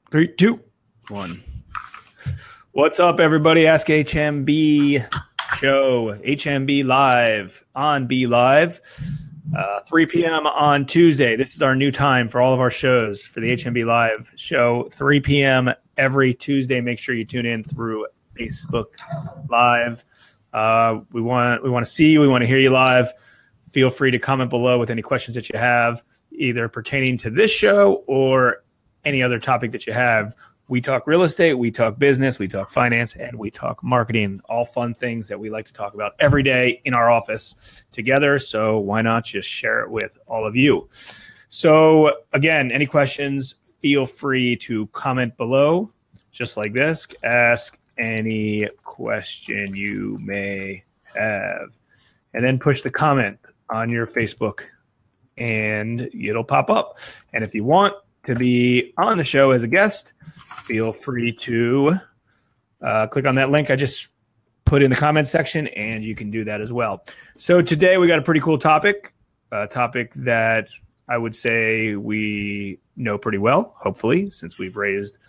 3, 2, 1. What's up, everybody? Ask HMB show, HMB Live on B Live, 3 p.m. on Tuesday. This is our new time for all of our shows for the HMB Live show, 3 p.m. every Tuesday. Make sure you tune in through Facebook Live. We want to see you. We want to hear you live. Feel free to comment below with any questions that you have, either pertaining to this show or any other topic that you have. We talk real estate, we talk business, we talk finance, and we talk marketing. All fun things that we like to talk about every day in our office together. So why not just share it with all of you? So again, any questions, feel free to comment below, just like this. Ask any question you may have, and then push the comment on your Facebook and it'll pop up. And if you want to be on the show as a guest, feel free to click on that link I just put in the comment section, and you can do that as well. So today we got a pretty cool topic, a topic that I would say we know pretty well, hopefully, since we've raised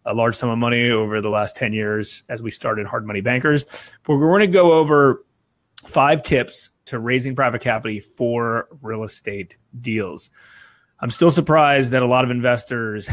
a large sum of money over the last 10 years as we started Hard Money Bankers. But we're going to go over 5 tips to raising private capital for real estate deals. I'm still surprised that a lot of investors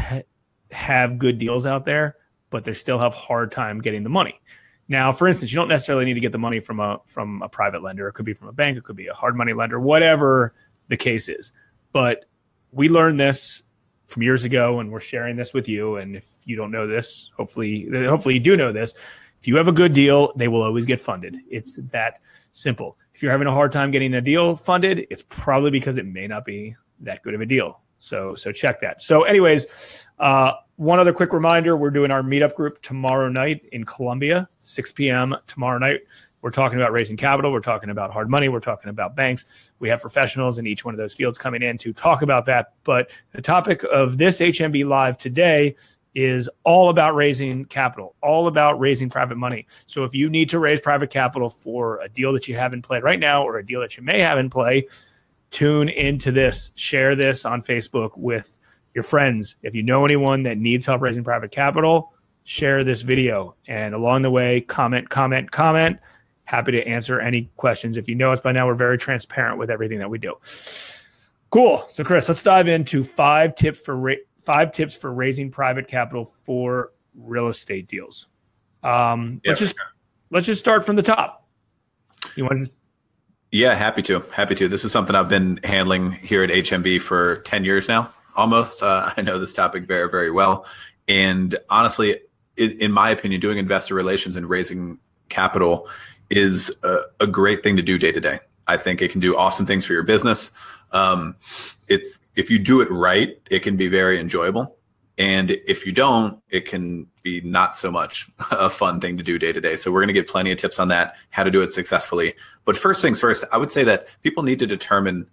have good deals out there, but they still have a hard time getting the money. Now, for instance, you don't necessarily need to get the money from a private lender. It could be from a bank. It could be a hard money lender, whatever the case is. But we learned this from years ago, and we're sharing this with you. And if you don't know this, hopefully you do know this. If you have a good deal, they will always get funded. It's that simple. If you're having a hard time getting a deal funded, it's probably because it may not be that good of a deal. So check that. So anyways, one other quick reminder, we're doing our meetup group tomorrow night in Columbia, 6 p.m. tomorrow night. We're talking about raising capital. We're talking about hard money. We're talking about banks. We have professionals in each one of those fields coming in to talk about that. But the topic of this HMB Live today is all about raising capital, all about raising private money. So if you need to raise private capital for a deal that you have in play right now or a deal that you may have in play, tune into this, share this on Facebook with your friends. If you know anyone that needs help raising private capital, share this video. And along the way, comment. Happy to answer any questions. If you know us by now, we're very transparent with everything that we do. Cool. So Chris, let's dive into 5 tips for raising private capital for real estate deals. Let's just start from the top. You want to just Yeah, happy to. This is something I've been handling here at HMB for 10 years now, almost. I know this topic very, very well. And honestly, in my opinion, doing investor relations and raising capital is a great thing to do day to day. I think it can do awesome things for your business. If you do it right, it can be very enjoyable. And if you don't, it can be not so much a fun thing to do day to day. So we're going to give plenty of tips on that, how to do it successfully. But first things first, I would say that people need to determine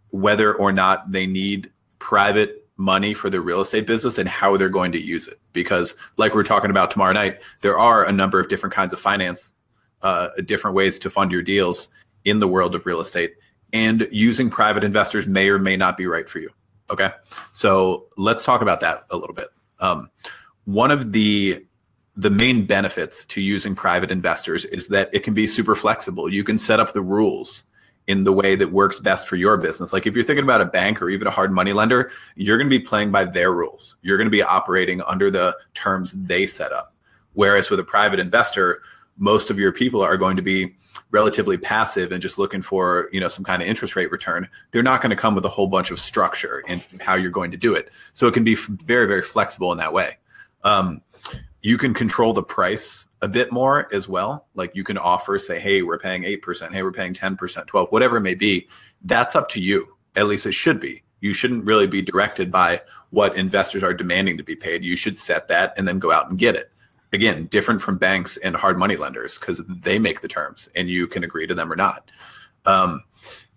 whether or not they need private money for their real estate business and how they're going to use it. Because like we're talking about tomorrow night, there are a number of different kinds of finance, different ways to fund your deals in the world of real estate. And using private investors may or may not be right for you. Okay, so let's talk about that a little bit. One of the main benefits to using private investors is that it can be super flexible. You can set up the rules in the way that works best for your business. Like if you're thinking about a bank or even a hard money lender, you're going to be playing by their rules. You're going to be operating under the terms they set up. Whereas with a private investor, most of your people are going to be relatively passive and just looking for, some kind of interest rate return. They're not going to come with a whole bunch of structure in how you're going to do it. So it can be very, very flexible in that way. You can control the price a bit more as well. Like you can offer, say, hey, we're paying 8%. Hey, we're paying 10%, 12, whatever it may be. That's up to you. At least it should be. You shouldn't really be directed by what investors are demanding to be paid. You should set that and then go out and get it. Again, different from banks and hard money lenders because they make the terms and you can agree to them or not.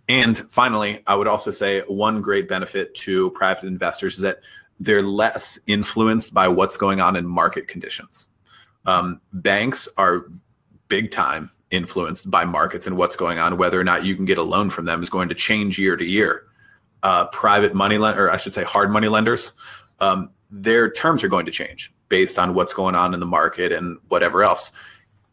And finally, I would also say one great benefit to private investors is that they're less influenced by what's going on in market conditions. Banks are big time influenced by markets and what's going on. Whether or not you can get a loan from them is going to change year to year. Private money lender, or I should say hard money lenders, their terms are going to change based on what's going on in the market and whatever else.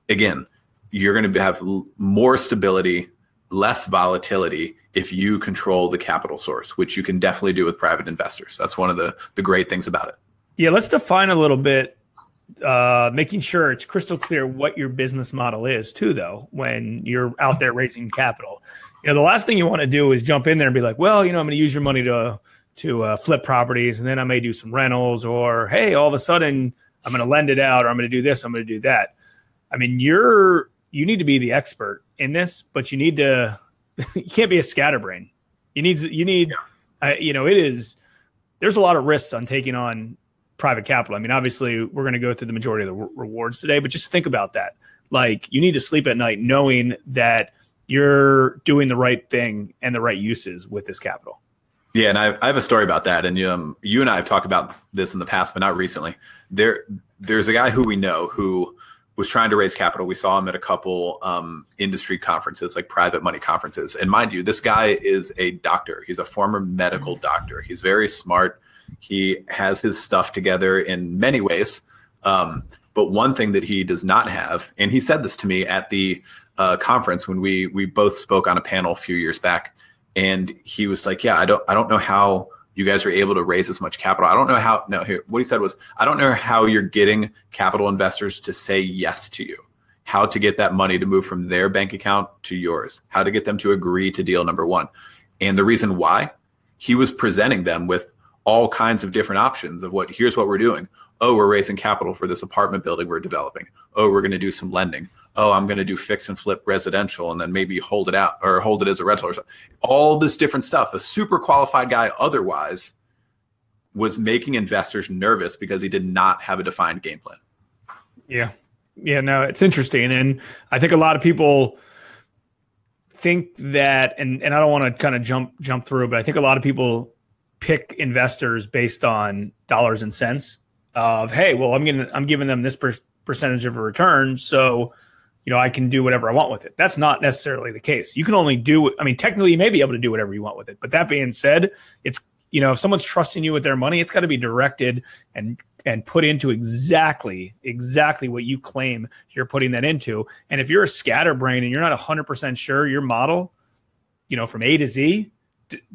Again, you're going to have more stability, less volatility if you control the capital source, which you can definitely do with private investors. That's one of the great things about it. Yeah, let's define a little bit, making sure it's crystal clear what your business model is too, though, when you're out there raising capital. The last thing you want to do is jump in there and be like, well, I'm going to use your money to flip properties, and then I may do some rentals, or, hey, all of a sudden I'm going to lend it out, or I'm going to do this, I'm going to do that. I mean, you need to be the expert in this, but you need to, you can't be a scatterbrain. There's a lot of risks on taking on private capital. I mean, obviously we're going to go through the majority of the rewards today, but just think about that. Like, you need to sleep at night knowing that you're doing the right thing and the right uses with this capital. Yeah, and I have a story about that. And you and I have talked about this in the past, but not recently. There's a guy who we know who was trying to raise capital. We saw him at a couple industry conferences, like private money conferences. And mind you, this guy is a doctor. He's a former medical doctor. He's very smart. He has his stuff together in many ways. But one thing that he does not have, and he said this to me at the conference when we both spoke on a panel a few years back, and he was like, yeah, I don't know how you guys are able to raise this much capital. I don't know how, no, here, what he said was, I don't know how you're getting capital investors to say yes to you, how to get that money to move from their bank account to yours, how to get them to agree to deal number one. And the reason why, he was presenting them with all kinds of different options of here's what we're doing. Oh, we're raising capital for this apartment building we're developing. Oh, we're going to do some lending. Oh, I'm going to do fix and flip residential and then maybe hold it out or hold it as a rental or something. All this different stuff. A super qualified guy otherwise was making investors nervous because he did not have a defined game plan. Yeah. Yeah, no, it's interesting. And I think a lot of people think that, and I don't want to kind of jump through, but I think a lot of people pick investors based on dollars and cents of, hey, well, I'm giving them this percentage of a return, so I can do whatever I want with it. That's not necessarily the case. You can only technically you may be able to do whatever you want with it. But that being said, it's, if someone's trusting you with their money, it's got to be directed and put into exactly what you claim you're putting that into. And if you're a scatterbrain and you're not 100% sure your model, from A to Z,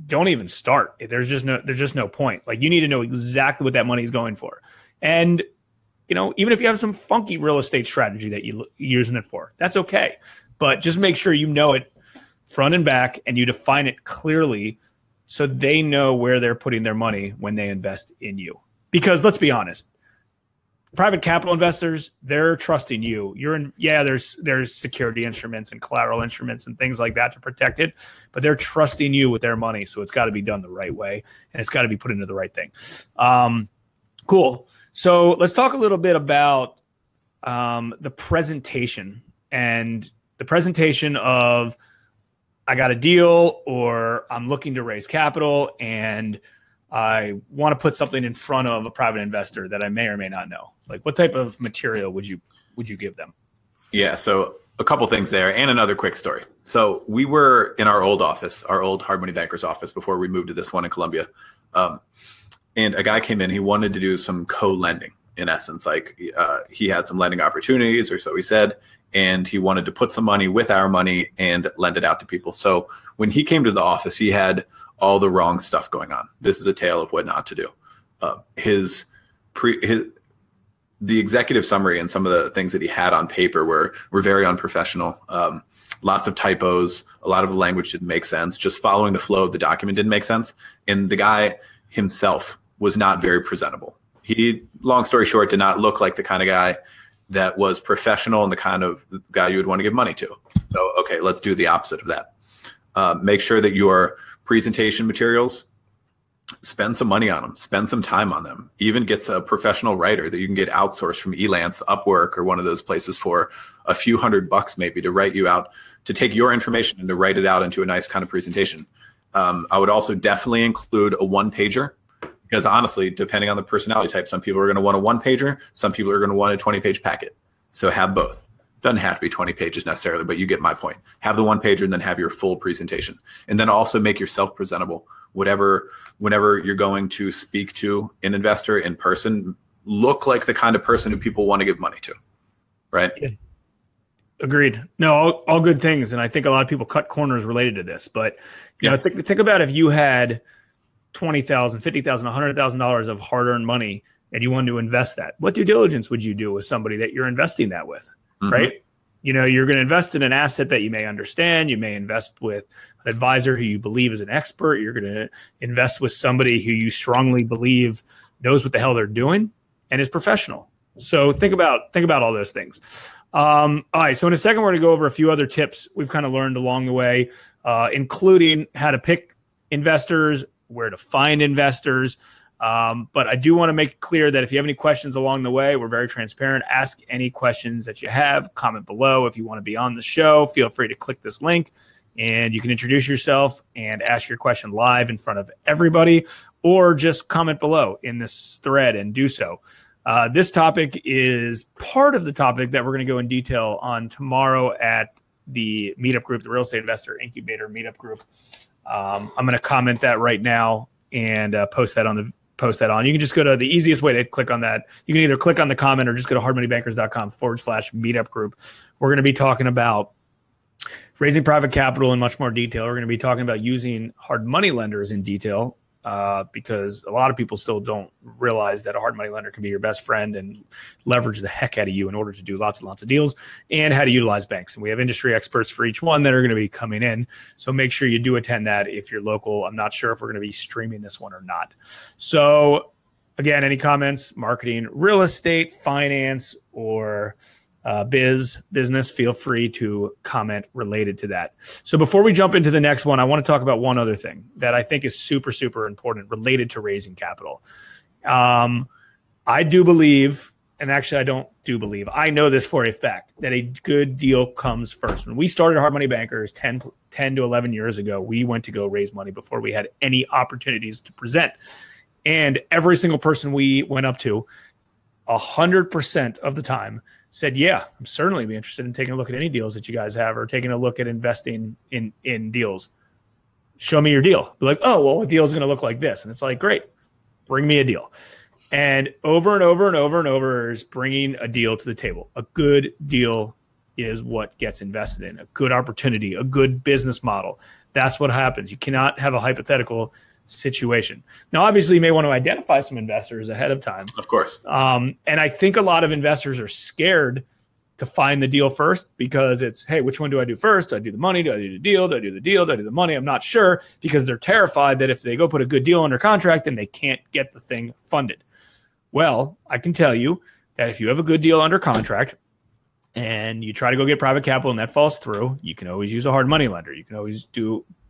don't even start. There's just no point. Like, you need to know exactly what that money is going for. And even if you have some funky real estate strategy that you're using it for, that's okay. But just make sure you know it front and back and you define it clearly so they know where they're putting their money when they invest in you. Because let's be honest, private capital investors, they're trusting you. There's security instruments and collateral instruments and things like that to protect it, but they're trusting you with their money. So it's got to be done the right way and it's got to be put into the right thing. Cool. So let's talk a little bit about the presentation and the presentation of, I got a deal or I'm looking to raise capital and I want to put something in front of a private investor that I may or may not know. Like, what type of material would you give them? Yeah, so a couple things there and another quick story. So we were in our old office, our old Hard Money Bankers office before we moved to this one in Columbia. And a guy came in, he wanted to do some co-lending in essence. Like he had some lending opportunities, or so he said, and he wanted to put some money with our money and lend it out to people. So when he came to the office, he had all the wrong stuff going on. This is a tale of what not to do. The executive summary and some of the things that he had on paper were very unprofessional. Lots of typos, a lot of the language didn't make sense. Just following the flow of the document didn't make sense. And the guy himself was not very presentable. He, long story short, did not look like the kind of guy that was professional and the kind of guy you would want to give money to. So, okay, let's do the opposite of that. Make sure that your presentation materials, spend some money on them, spend some time on them, even get a professional writer that you can get outsourced from Elance, Upwork, or one of those places for a few $100 maybe to write you out, to take your information and to write it out into a nice kind of presentation. I would also definitely include a one-pager, because honestly, depending on the personality type, some people are going to want a one-pager, some people are going to want a 20-page packet. So have both. Doesn't have to be 20 pages necessarily, but you get my point. Have the one-pager and then have your full presentation. And then also make yourself presentable whenever you're going to speak to an investor in person, look like the kind of person who people want to give money to, right? Yeah. Agreed. No, all good things. And I think a lot of people cut corners related to this. But you know, think about if you had $20,000, $50,000, $100,000 of hard-earned money and you wanted to invest that. What due diligence would you do with somebody that you're investing that with, right? You know, you're going to invest in an asset that you may understand. You may invest with an advisor who you believe is an expert. You're going to invest with somebody who you strongly believe knows what the hell they're doing and is professional. So think about all those things. All right. So in a second, we're going to go over a few other tips we've kind of learned along the way, including how to pick investors, where to find investors. But I do want to make it clear that if you have any questions along the way, we're very transparent. Ask any questions that you have, comment below. If you want to be on the show, feel free to click this link and you can introduce yourself and ask your question live in front of everybody, or just comment below in this thread and do so. This topic is part of the topic that we're going to go in detail on tomorrow at the meetup group, the Real Estate Investor Incubator meetup group. I'm going to comment that right now and post that on. You can just go to the easiest way to click on that. You can either click on the comment or just go to hardmoneybankers.com/meetup group. We're going to be talking about raising private capital in much more detail. We're going to be talking about using hard money lenders in detail. Because a lot of people still don't realize that a hard money lender can be your best friend and leverage the heck out of you in order to do lots and lots of deals, and how to utilize banks. And we have industry experts for each one that are going to be coming in. So make sure you do attend that if you're local. I'm not sure if we're going to be streaming this one or not. So again, any comments, marketing, real estate, finance, or business, feel free to comment related to that. So before we jump into the next one, I want to talk about one other thing that I think is super, super important related to raising capital. I do believe, and actually I don't do believe, I know this for a fact, that a good deal comes first. When we started Hard Money Bankers 10 to 11 years ago, we went to go raise money before we had any opportunities to present. And every single person we went up to, 100% of the time, said, yeah, I'm certainly be interested in taking a look at any deals that you guys have, or taking a look at investing in deals. Show me your deal. Be like, oh, well, a deal is going to look like this. And it's like, great, bring me a deal. And over and over and over and over is bringing a deal to the table. A good deal is what gets invested in. A good opportunity, a good business model. That's what happens. You cannot have a hypothetical situation. Now, obviously, you may want to identify some investors ahead of time. Of course. And I think a lot of investors are scared to find the deal first, because it's, hey, which one do I do first? Do I do the money? Do I do the deal? Do I do the deal? Do I do the money? I'm not sure, because they're terrified that if they go put a good deal under contract, then they can't get the thing funded. Well, I can tell you that if you have a good deal under contract and you try to go get private capital and that falls through, you can always use a hard money lender. You can always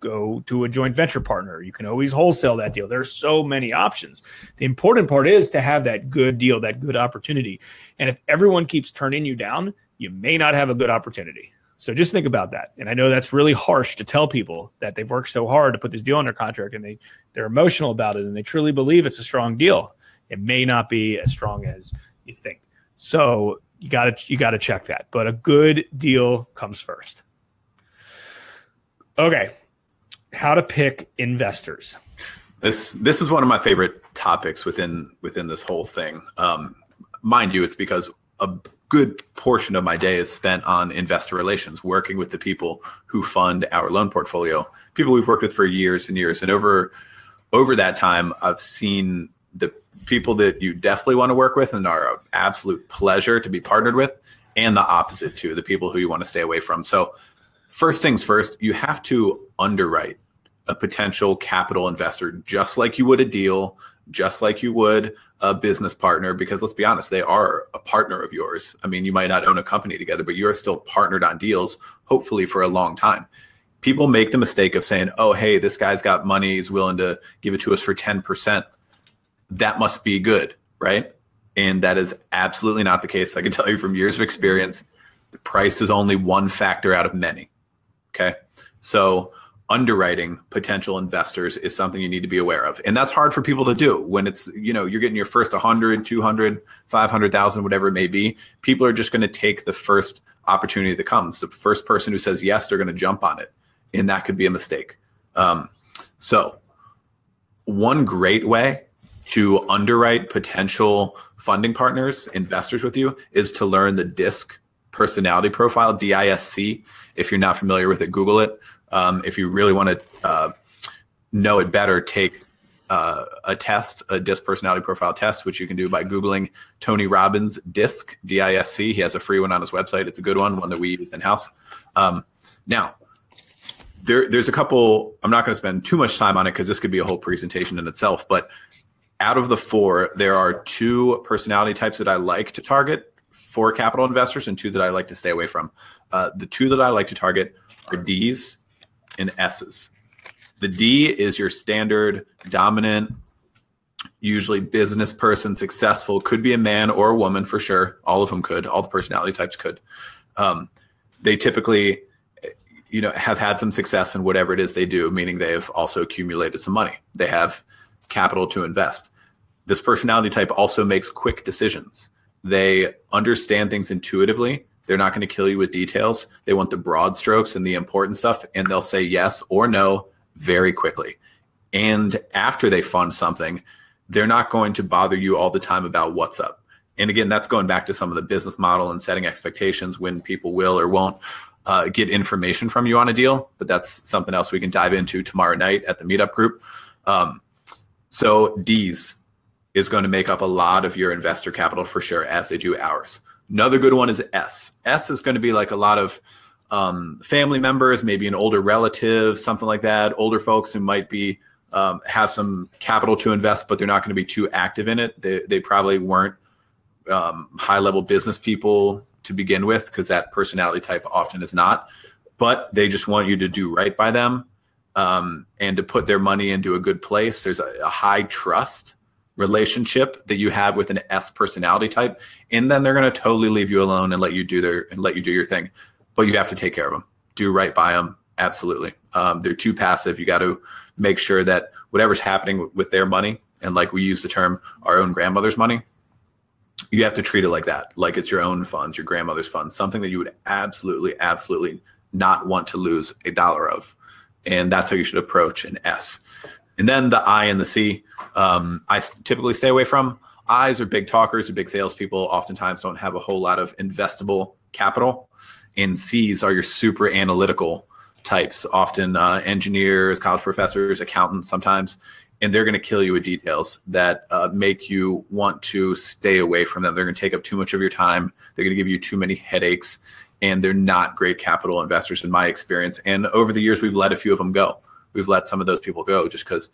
go to a joint venture partner. You can always wholesale that deal. There's so many options. The important part is to have that good deal, that good opportunity. And if everyone keeps turning you down, you may not have a good opportunity. So just think about that. And I know that's really harsh to tell people that they've worked so hard to put this deal under contract and they're emotional about it and they truly believe it's a strong deal. It may not be as strong as you think. So you got to check that. But a good deal comes first. Okay. How to pick investors. This is one of my favorite topics within this whole thing. Mind you, it's because a good portion of my day is spent on investor relations, working with the people who fund our loan portfolio, people we've worked with for years and years. And over that time, I've seen the people that you definitely want to work with and are an absolute pleasure to be partnered with, and the opposite too, the people who you want to stay away from. So first things first, you have to underwrite a potential capital investor just like you would a deal, just like you would a business partner, because let's be honest, they are a partner of yours. I mean, you might not own a company together, but you're still partnered on deals, hopefully for a long time. People make the mistake of saying, oh, hey, this guy's got money, he's willing to give it to us for 10%. That must be good, right? And that is absolutely not the case. I can tell you from years of experience, the price is only one factor out of many, okay? So underwriting potential investors is something you need to be aware of. And that's hard for people to do when it's, you're getting your first 100, 200, 500,000, whatever it may be. People are just going to take the first opportunity that comes. The first person who says yes, they're going to jump on it. And that could be a mistake. So one great way to underwrite potential funding partners, investors with you, is to learn the DISC personality profile, DISC. If you're not familiar with it, Google it. If you really want to know it better, take a test, a DISC personality profile test, which you can do by Googling Tony Robbins DISC, DISC. He has a free one on his website. It's a good one that we use in-house. Now, there's a couple, I'm not going to spend too much time on it because this could be a whole presentation in itself, but out of the 4, there are 2 personality types that I like to target for capital investors and 2 that I like to stay away from. The 2 that I like to target are Ds and S's. The D is your standard dominant, usually business person, successful, could be a man or a woman for sure. All of them could, all the personality types could. They typically, have had some success in whatever it is they do, meaning they've also accumulated some money. They have capital to invest. This personality type also makes quick decisions. They understand things intuitively. They're not going to kill you with details. They want the broad strokes and the important stuff, and they'll say yes or no very quickly. And after they fund something, they're not going to bother you all the time about what's up. And again, that's going back to some of the business model and setting expectations when people will or won't get information from you on a deal. But that's something else we can dive into tomorrow night at the meetup group. So D's is going to make up a lot of your investor capital for sure, as they do ours. Another good one is S. S is going to be like a lot of family members, maybe an older relative, something like that. Older folks who might be have some capital to invest, but they're not going to be too active in it. They probably weren't high-level business people to begin with, because that personality type often is not. But they just want you to do right by them and to put their money into a good place. There's a high trust relationship that you have with an S personality type, and then they're going to totally leave you alone and let you do your thing. But you have to take care of them, do right by them. Absolutely. They're too passive. You got to make sure that whatever's happening with their money, and like we use the term, our own grandmother's money, you have to treat it like that, like it's your own funds, your grandmother's funds, something that you would absolutely, absolutely not want to lose a dollar of. And that's how you should approach an S. And then the I and the C, I typically stay away from. I's are big talkers, are big salespeople, oftentimes don't have a whole lot of investable capital. And C's are your super analytical types, often engineers, college professors, accountants sometimes. And they're going to kill you with details that make you want to stay away from them. They're going to take up too much of your time. They're going to give you too many headaches. And they're not great capital investors in my experience. And over the years, we've let a few of them go. We've let some of those people go just because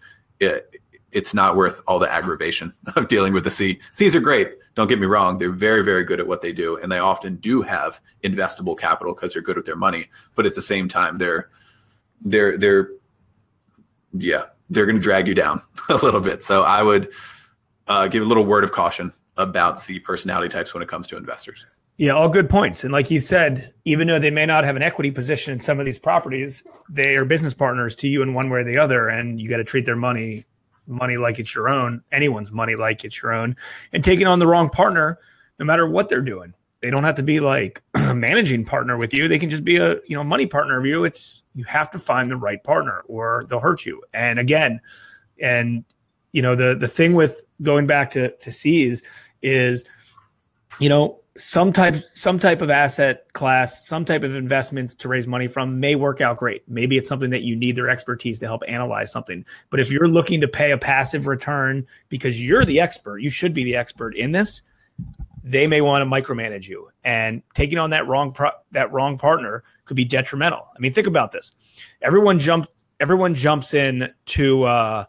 it's not worth all the aggravation of dealing with the C. C's are great. Don't get me wrong. They're very, very good at what they do. And they often do have investable capital because they're good with their money. But at the same time, they're going to drag you down a little bit. So I would give a little word of caution about C personality types when it comes to investors. Yeah, all good points. And like you said, even though they may not have an equity position in some of these properties, they are business partners to you in one way or the other. And you got to treat their money like it's your own, anyone's money like it's your own. And taking on the wrong partner, no matter what they're doing, they don't have to be like a managing partner with you. They can just be a money partner of you. You have to find the right partner or they'll hurt you. And again, the thing with going back to C's is, some type of asset class, some type of investments to raise money from may work out great. Maybe it's something that you need their expertise to help analyze something. But if you're looking to pay a passive return because you're the expert, you should be the expert in this, they may want to micromanage you. And taking on that wrong partner could be detrimental. I mean, think about this. Everyone jumps into,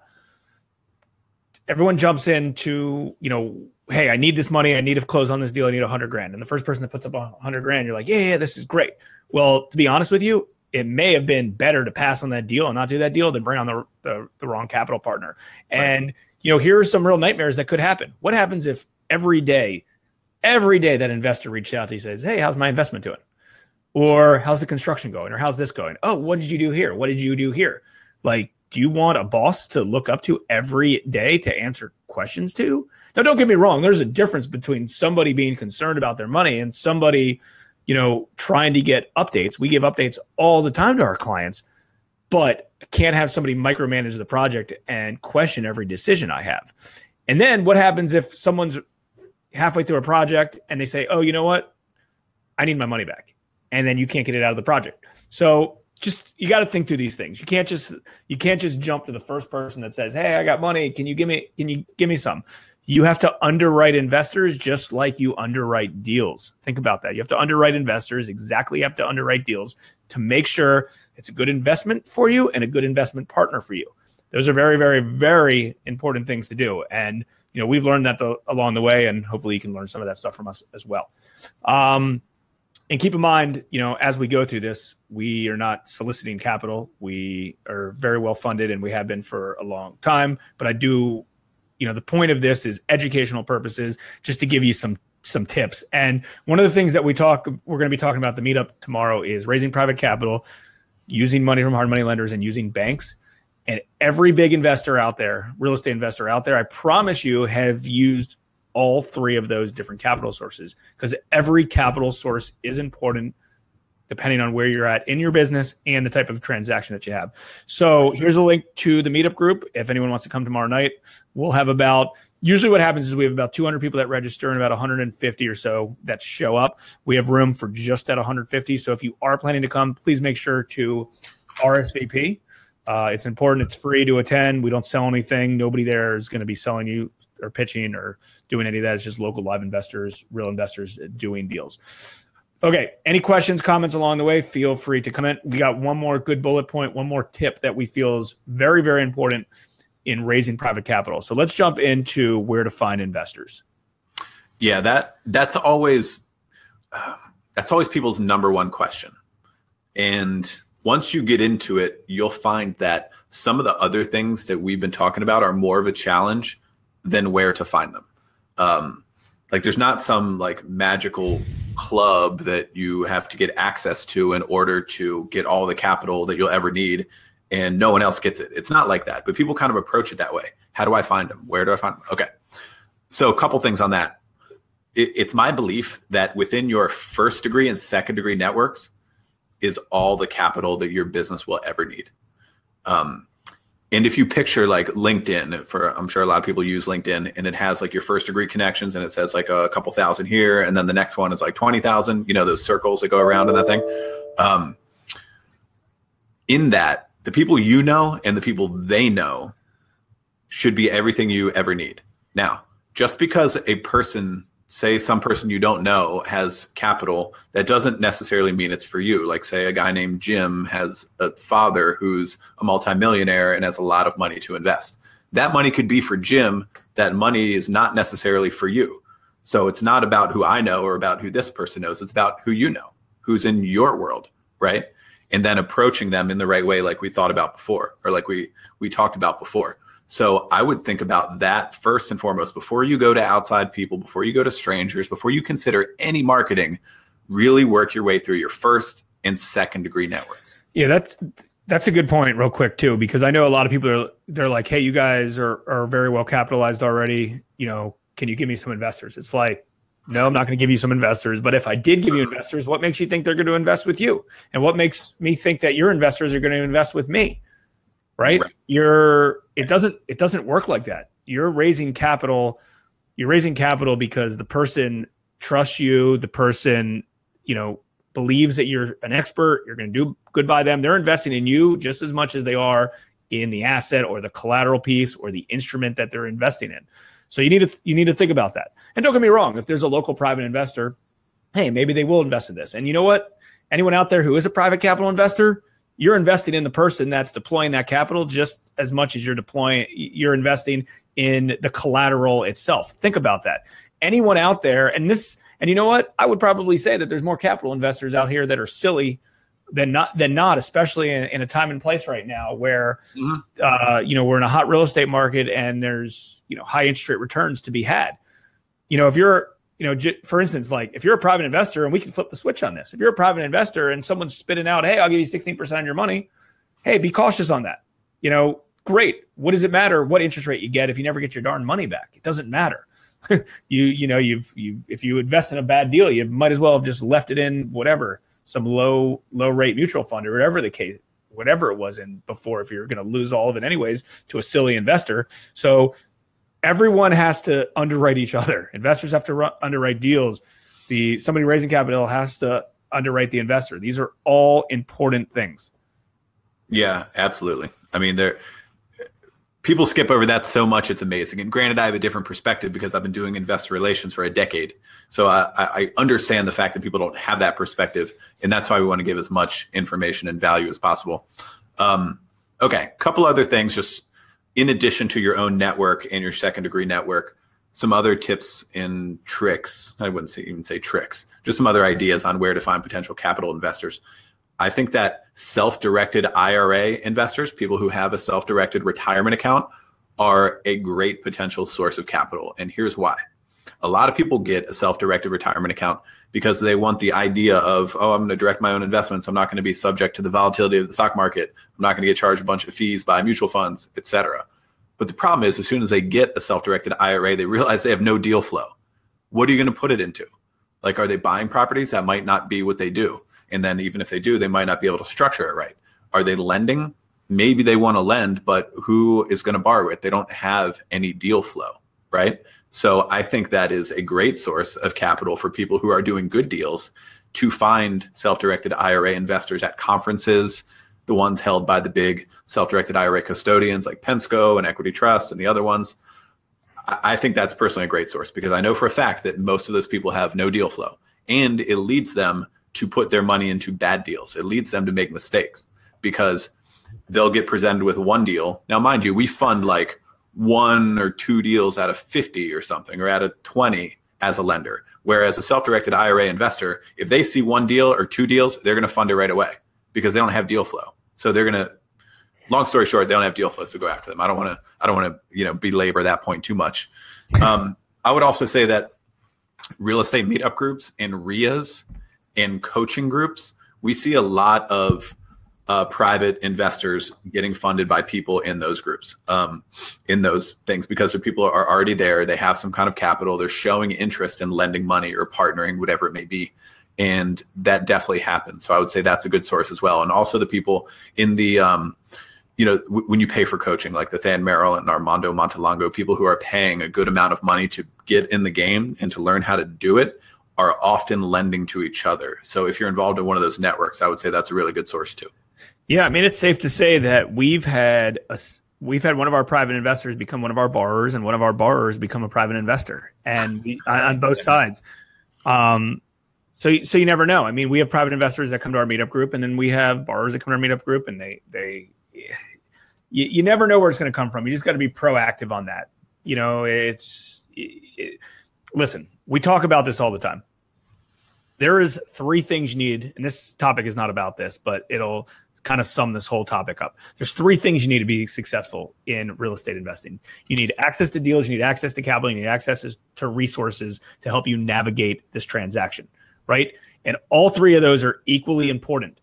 hey, I need this money. I need to close on this deal. I need $100,000. And the first person that puts up $100,000, you're like, yeah, this is great. Well, to be honest with you, it may have been better to pass on that deal and not do that deal than bring on the wrong capital partner. And, here are some real nightmares that could happen. What happens if every day that investor reached out, he says, hey, how's my investment doing? Or how's the construction going? Or how's this going? Oh, what did you do here? What did you do here? Like, do you want a boss to look up to every day to answer questions to? Now, don't get me wrong. There's a difference between somebody being concerned about their money and somebody, trying to get updates. We give updates all the time to our clients. but I can't have somebody micromanage the project and question every decision I have. And then what happens if someone's halfway through a project and they say, oh, you know what? I need my money back. And then you can't get it out of the project. So just, you got to think through these things. You can't just jump to the first person that says, hey, I got money. Can you give me some? You have to underwrite investors just like you underwrite deals. Think about that. You have to underwrite investors exactly. You have to underwrite deals to make sure it's a good investment for you and a good investment partner for you. Those are very, very, very important things to do. And, we've learned that along the way, and hopefully you can learn some of that stuff from us as well. And keep in mind, as we go through this, we are not soliciting capital. We are very well funded, and we have been for a long time. But I do, the point of this is educational purposes, just to give you some tips. And one of the things that we're going to be talking about at the meetup tomorrow is raising private capital, using money from hard money lenders, and using banks. And every big investor out there, real estate investor out there, I promise you, have used all three of those different capital sources, because every capital source is important depending on where you're at in your business and the type of transaction that you have. So here's a link to the meetup group. If anyone wants to come tomorrow night, we'll have usually what happens is we have about 200 people that register and about 150 or so that show up. We have room for just at 150. So if you are planning to come, please make sure to RSVP. It's important. It's free to attend. We don't sell anything. Nobody there is going to be selling you or pitching or doing any of that. It's just local live investors, real investors doing deals. Okay. Any questions, comments along the way? Feel free to comment. We got one more good bullet point, one more tip that we feel is very, very important in raising private capital. So let's jump into where to find investors. Yeah, that's always people's number one question. And once you get into it, you'll find that some of the other things that we've been talking about are more of a challenge than where to find them. There's not some magical club that you have to get access to in order to get all the capital that you'll ever need, and no one else gets it. It's not like that, but people kind of approach it that way. How do I find them? Where do I find them? Okay. So a couple things on that. It's my belief that within your first degree and second degree networks is all the capital that your business will ever need. And if you picture LinkedIn, I'm sure a lot of people use LinkedIn, and it has your first degree connections, and it says a couple thousand here, and then the next one is 20,000, those circles that go around in that thing. In that, the people and the people they know should be everything you ever need. Now, just because some person you don't know has capital, that doesn't necessarily mean it's for you. Say a guy named Jim has a father who's a multimillionaire and has a lot of money to invest. That money could be for Jim. That money is not necessarily for you. So it's not about who I know or about who this person knows. It's about who you know, who's in your world, right? And then approaching them in the right way, like we thought about before, or like we talked about before. So I would think about that first and foremost before you go to outside people, before you go to strangers, before you consider any marketing. Really work your way through your first and second degree networks. Yeah, that's a good point real quick too, because I know a lot of people they're like, hey, you guys are very well capitalized already. Can you give me some investors? It's like, no, I'm not going to give you some investors. But if I did give you investors, what makes you think they're going to invest with you? And what makes me think that your investors are going to invest with me? Right? It doesn't work like that. You're raising capital because the person trusts you, the person, believes that you're an expert, you're going to do good by them. They're investing in you just as much as they are in the asset or the collateral piece or the instrument that they're investing in. So you need to think about that. And don't get me wrong, if there's a local private investor, hey, maybe they will invest in this. And you know what? Anyone out there who is a private capital investor, you're investing in the person that's deploying that capital just as much as you're investing in the collateral itself. Think about that. Anyone out there, and you know what? I would probably say that there's more capital investors out here that are silly than not, especially in a time and place right now where, we're in a hot real estate market and there's, high interest rate returns to be had. If you're, for instance, if you're a private investor, and we can flip the switch on this, if you're a private investor and someone's spitting out, hey, I'll give you 16% on your money. Hey, be cautious on that. Great. What does it matter what interest rate you get if you never get your darn money back? It doesn't matter. If you invest in a bad deal, you might as well have just left it in whatever, some low rate mutual fund or whatever the case whatever it was in before, if you're going to lose all of it anyways to a silly investor. So everyone has to underwrite each other. Investors have to underwrite deals. Somebody raising capital has to underwrite the investor. These are all important things. Yeah, absolutely. I mean, people skip over that so much, it's amazing. And granted, I have a different perspective because I've been doing investor relations for a decade. So I understand the fact that people don't have that perspective. And that's why we want to give as much information and value as possible. Okay, a couple other things, just in addition to your own network and your second degree network, some other tips and tricks. I wouldn't even say tricks, just some other ideas on where to find potential capital investors. I think that self-directed IRA investors, people who have a self-directed retirement account, are a great potential source of capital. And here's why. A lot of people get a self-directed retirement account because they want the idea of, oh, I'm going to direct my own investments. I'm not going to be subject to the volatility of the stock market. I'm not going to get charged a bunch of fees by mutual funds, et cetera. But the problem is, as soon as they get a self-directed IRA, they realize they have no deal flow. What are you going to put it into? Like, are they buying properties? That might not be what they do. And then even if they do, they might not be able to structure it right. Are they lending? Maybe they want to lend, but who is going to borrow it? They don't have any deal flow, right? So I think that is a great source of capital for people who are doing good deals to find self-directed IRA investors at conferences, the ones held by the big self-directed IRA custodians like Pensco and Equity Trust and the other ones. I think that's personally a great source because I know for a fact that most of those people have no deal flow, and it leads them to put their money into bad deals. It leads them to make mistakes because they'll get presented with one deal. Now, mind you, we fund like 1 or 2 deals out of 50 or something, or out of 20 as a lender. Whereas a self-directed IRA investor, if they see 1 deal or 2 deals, they're going to fund it right away because they don't have deal flow. So they're going to, long story short, they don't have deal flow, so go after them. I don't want to, belabor that point too much. I would also say that real estate meetup groups and RIAs and coaching groups, we see a lot of private investors getting funded by people in those groups, in those things, because the people are already there. They have some kind of capital. They're showing interest in lending money or partnering, whatever it may be. And that definitely happens. So I would say that's a good source as well. And also the people in the, when you pay for coaching, like the Than Merrill and Armando Montalongo, people who are paying a good amount of money to get in the game and to learn how to do it, are often lending to each other. So if you're involved in one of those networks, I would say that's a really good source too. Yeah, I mean, it's safe to say that we've had one of our private investors become one of our borrowers, and one of our borrowers become a private investor, and on both sides. So you never know. I mean, we have private investors that come to our meetup group, and then we have borrowers that come to our meetup group, and you never know where it's going to come from. You just got to be proactive on that. Listen, we talk about this all the time. There is 3 things you need, and this topic is not about this, but it'll kind of sum this whole topic up. There's 3 things you need to be successful in real estate investing. You need access to deals, you need access to capital, you need access to resources to help you navigate this transaction, right? And all 3 of those are equally important.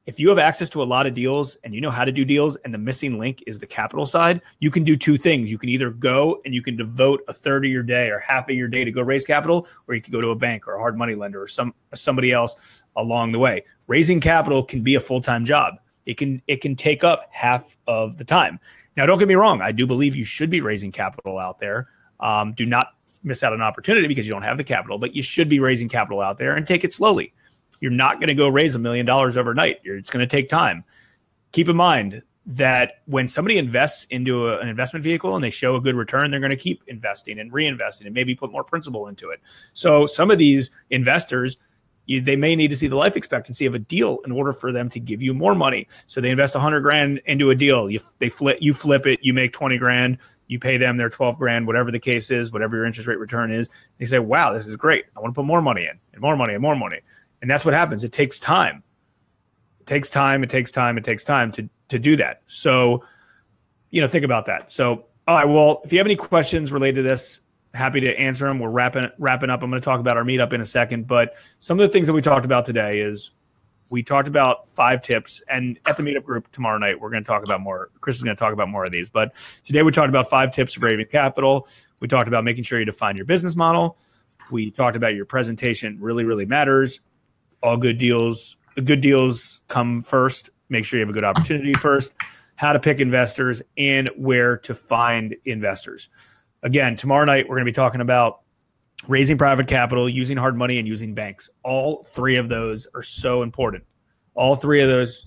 If you have access to a lot of deals and you know how to do deals, and the missing link is the capital side, you can do 2 things. You can either go and you can devote a third of your day or half of your day to go raise capital, or you can go to a bank or a hard money lender or somebody else along the way. Raising capital can be a full-time job. It can take up half of the time. Now, don't get me wrong. I do believe you should be raising capital out there. Do not miss out on an opportunity because you don't have the capital, but you should be raising capital out there, and take it slowly. You're not going to go raise $1 million overnight. It's going to take time. Keep in mind that when somebody invests into an investment vehicle and they show a good return, they're going to keep investing and reinvesting and maybe put more principal into it. So some of these investors, they may need to see the life expectancy of a deal in order for them to give you more money. So they invest $100,000 into a deal. You flip it, you make $20,000, you pay them their $12,000, whatever the case is, whatever your interest rate return is. They say, wow, this is great. I want to put more money in, and more money and more money. And that's what happens. It takes time. It takes time to do that. So, think about that. So, all right, well, if you have any questions related to this, happy to answer them. We're wrapping up. I'm going to talk about our meetup in a second, but some of the things that we talked about today is we talked about 5 tips, and at the meetup group tomorrow night, we're going to talk about more. Chris is going to talk about more of these, but today we talked about 5 tips for raising capital. We talked about making sure you define your business model. We talked about your presentation really, really matters. All good deals come first. make sure you have a good opportunity first, how to pick investors, and where to find investors. Again, tomorrow night, we're going to be talking about raising private capital, using hard money, and using banks. All three of those are so important. All three of those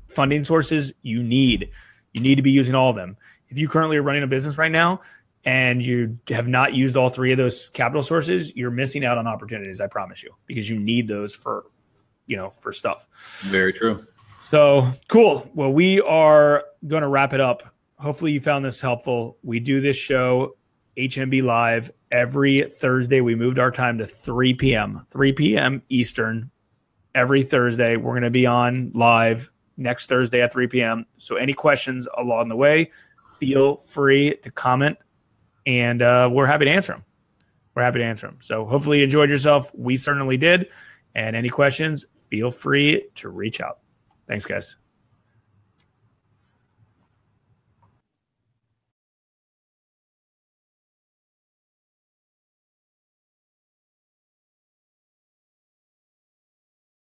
funding sources you need to be using all of them. If you currently are running a business right now and you have not used all three of those capital sources, you're missing out on opportunities, I promise you, because you need those for stuff. Very true. So cool. Well, we are going to wrap it up. Hopefully you found this helpful. We do this show, HMB Live, every Thursday. We moved our time to 3 p.m. Eastern. Every Thursday, we're going to be on live next Thursday at 3 p.m. So any questions along the way, feel free to comment, and we're happy to answer them. So hopefully you enjoyed yourself. We certainly did. And any questions, feel free to reach out. Thanks, guys.